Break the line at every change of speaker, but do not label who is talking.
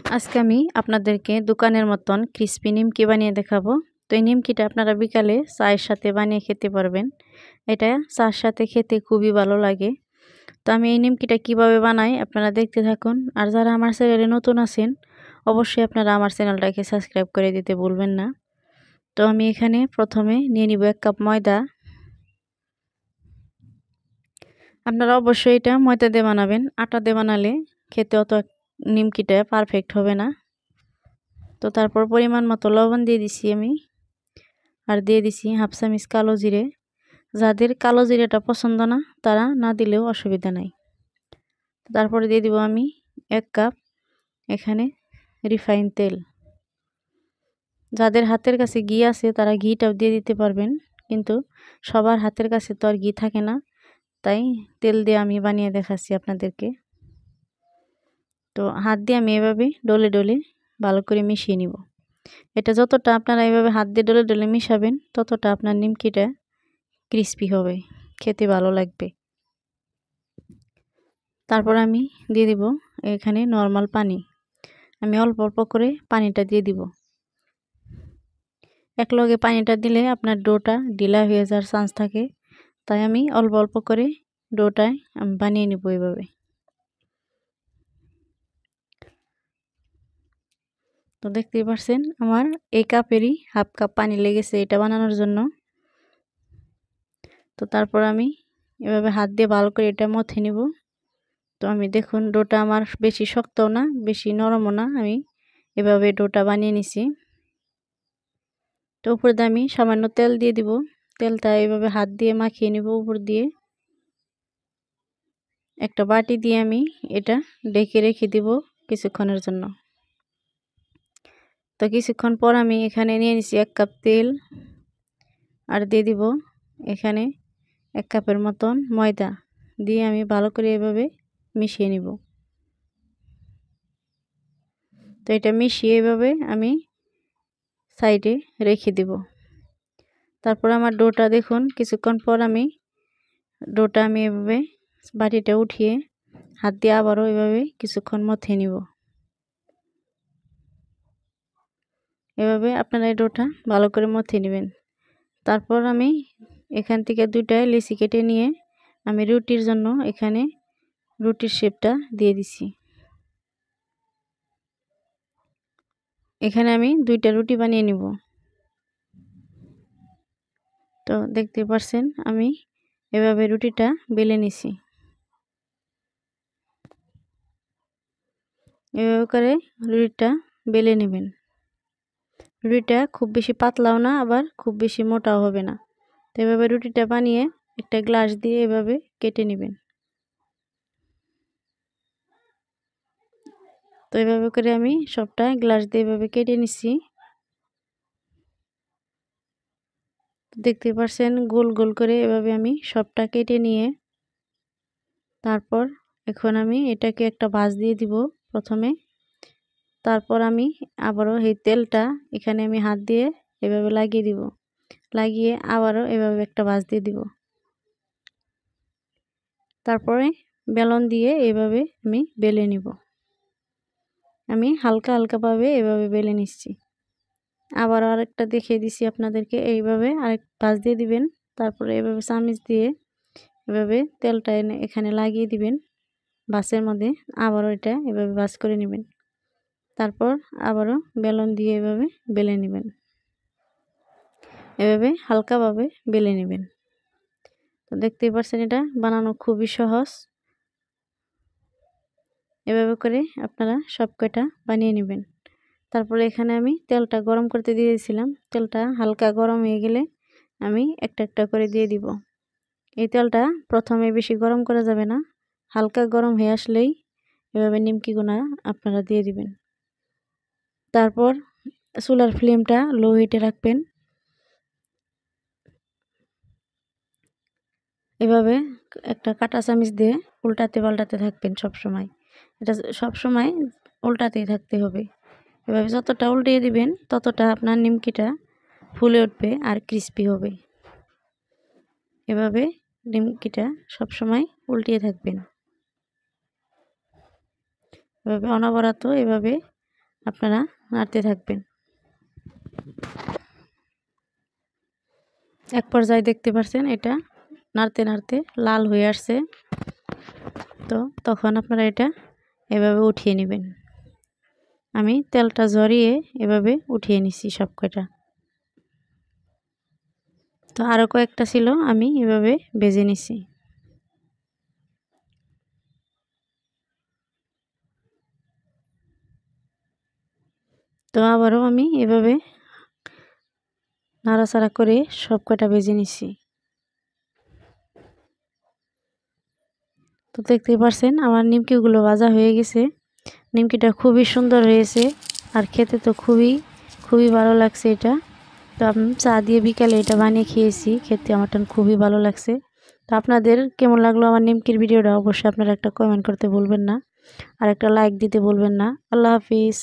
আজকে আমি আপনাদেরকে দোকানের মতন ক্রিস্পি নিমকি বানিয়ে দেখাবো। তো এই নিমকিটা আপনারা বিকালে চায়ের সাথে বানিয়ে খেতে পারবেন। এটা চার সাথে খেতে খুবই ভালো লাগে। তো আমি এই নিমকিটা কিভাবে বানাই আপনারা দেখতে থাকুন। আর যারা আমার চ্যানেলে নতুন আছেন অবশ্যই আপনারা আমার চ্যানেলটাকে সাবস্ক্রাইব করে দিতে ভুলবেন না। তো আমি এখানে প্রথমে নিয়ে নিব 1 কাপ ময়দা। আপনারা অবশ্যই এটা ময়দা দিয়ে বানাবেন, আটা দিয়ে বানালে খেতে অত নিমকিটা পারফেক্ট হবে না। তো তারপর পরিমাণ মতো লবণ দিয়ে দিছি আমি, আর দিয়ে দিছি হাফ চামচ কালো জিরে। যাদের কালো জিরেটা পছন্দ না তারা না দিলেও অসুবিধা নাই। তারপরে দিয়ে দিব আমি 1 কাপ এখানে রিফাইন তেল। যাদের হাতের কাছে ঘি আছে তারা ঘিটাও দিয়ে দিতে পারবেন, কিন্তু সবার হাতের কাছে তো আর ঘি থাকে না, তাই তেল দিয়ে আমি বানিয়ে দেখাচ্ছি আপনাদেরকে। তো হাত দিয়ে আমি এভাবে ডলে ডলে ভালো করে মিশিয়ে নিব। এটা যতটা আপনারা এভাবে হাত দিয়ে ডলে ডলে মিশাবেন ততটা আপনার নিমকিটা ক্রিস্পি হবে, খেতে ভালো লাগবে। তারপর আমি দিয়ে দিব এখানে নরমাল পানি। আমি অল্প অল্প করে পানিটা দিয়ে দিব। একলগে পানিটা দিলে আপনার ডোটা ঢিলা হয়ে যাওয়ার চান্স থাকে, তাই আমি অল্প অল্প করে ডোটায় আমি বানিয়ে নিব এভাবে। তো দেখতেই পাচ্ছেন আমার এই কাপেরই হাফ কাপ পানি লেগেছে এটা বানানোর জন্য। তো তারপর আমি এভাবে হাত দিয়ে ভালো করে এটা মথে নিব। তো আমি দেখুন ডোটা আমার বেশি শক্তও না বেশি নরমও না, আমি এভাবে ডোটা বানিয়ে নিছি। তো উপর দিয়ে আমি সামান্য তেল দিয়ে দিব। তেলটা এভাবে হাত দিয়ে মাখিয়ে নিব উপর দিয়ে। একটা বাটি দিয়ে আমি এটা ঢেকে রেখে দিব কিছুক্ষণের জন্য। তো কিছুক্ষণ পর আমি এখানে নিয়ে নিছি 1 কাপ তেল, আর দিয়ে দিব এখানে 1 কাপের মতন ময়দা দিয়ে আমি ভালো করে এভাবে মিশিয়ে নিব। তো এটা মিশিয়ে এভাবে আমি সাইডে রেখে দিব। তারপর আমার ডোটা দেখুন কিছুক্ষণ পর আমি ডোটা আমি এভাবে বাটিটা উঠিয়ে হাত দিয়ে আবারও এভাবে কিছুক্ষণ মথে নিব। এভাবে আপনারা এই ডোটা ভালো করে মথে নেবেন। তারপর আমি এখান থেকে 2টা লেচি কেটে নিয়ে আমি রুটির জন্য এখানে রুটির শেপটা দিয়ে দিছি। এখানে আমি 2টা রুটি বানিয়ে নিব। তো দেখতে পাচ্ছেন আমি এভাবে রুটিটা বেলে নিছি। এভাবে করে রুটিটা বেলে নেবেন। রুটিটা খুব বেশি পাতলাও না আবার খুব বেশি মোটাও হবে না। তো এভাবে রুটিটা বানিয়ে একটা গ্লাস দিয়ে এভাবে কেটে নেবেন। তো এভাবে করে আমি সবটা গ্লাস দিয়ে এভাবে কেটে নিছি। দেখতে পাচ্ছেন গোল গোল করে এভাবে আমি সবটা কেটে নিয়ে তারপর এখন আমি এটাকে একটা ভাঁজ দিয়ে দিব প্রথমে। তারপর আমি আবারও এই তেলটা এখানে আমি হাত দিয়ে এভাবে লাগিয়ে দিব, লাগিয়ে আবারও এভাবে একটা ভাঁজ দিয়ে দিব। তারপরে বেলন দিয়ে এভাবে আমি বেলে নিব। আমি হালকা হালকাভাবে এভাবে বেলে নিচ্ছি। আবারও আরেকটা দেখিয়ে দিছি আপনাদেরকে। এইভাবে আরেক ভাঁজ দিয়ে দিবেন। তারপরে এভাবে চামিচ দিয়ে এভাবে তেলটা এনে এখানে লাগিয়ে দিবেন ভাঁজের মধ্যে। আবারও এটা এভাবে ভাঁজ করে নেবেন। তারপর আবারও বেলন দিয়ে এভাবে বেলে নেবেন। এভাবে হালকাভাবে বেলে নেবেন। তো দেখতেই পাচ্ছেন এটা বানানো খুবই সহজ। এভাবে করে আপনারা সব কয়টা বানিয়ে নেবেন। তারপরে এখানে আমি তেলটা গরম করতে দিয়ে দিয়েছিলাম। তেলটা হালকা গরম হয়ে গেলে আমি একটা একটা করে দিয়ে দিব। এই তেলটা প্রথমে বেশি গরম করা যাবে না, হালকা গরম হয়ে আসলেই এভাবে নিমকিগুনা আপনারা দিয়ে দিবেন। তারপর চুলার ফ্লেমটা লো হিটে রাখবেন। এভাবে একটা কাঁটা চামচ দিয়ে উল্টাতে পাল্টাতে থাকবেন সবসময়। এটা সবসময় উল্টাতেই থাকতে হবে। এভাবে যতটা উল্টিয়ে দিবেন ততটা আপনার নিমকিটা ফুলে উঠবে আর ক্রিস্পি হবে। এভাবে নিমকিটা সবসময় উল্টিয়ে থাকবেন। এভাবে অনবরত এভাবে আপনারা নাড়তে থাকবেন। এক পর্যায়ে দেখতে পাচ্ছেন এটা নাড়তে নাড়তে লাল হয়ে আসছে, তো তখন আপনারা এটা এভাবে উঠিয়ে নেবেন। আমি তেলটা ঝরিয়ে এভাবে উঠিয়ে নিছি সব কয়টা। তো আরও কয়েকটা ছিল, আমি এভাবে ভেজে নিছি। তো আবারও আমি এভাবে নাড়াচাড়া করে সব কয়টা ভেজে নিছি। তো দেখতেই পারছেন আমার নিমকিগুলো ভাজা হয়ে গেছে। নিমকিটা খুবই সুন্দর হয়েছে আর খেতে তো খুবই ভালো লাগছে এটা। তো আমি চা দিয়ে বিকালে এটা বানিয়ে খেয়েছি, খেতে আমার খুবই ভালো লাগছে। তো আপনাদের কেমন লাগলো আমার নিমকির ভিডিওটা অবশ্যই আপনারা একটা কমেন্ট করতে ভুলবেন না, আর একটা লাইক দিতে ভুলবেন না। আল্লাহ হাফিজ।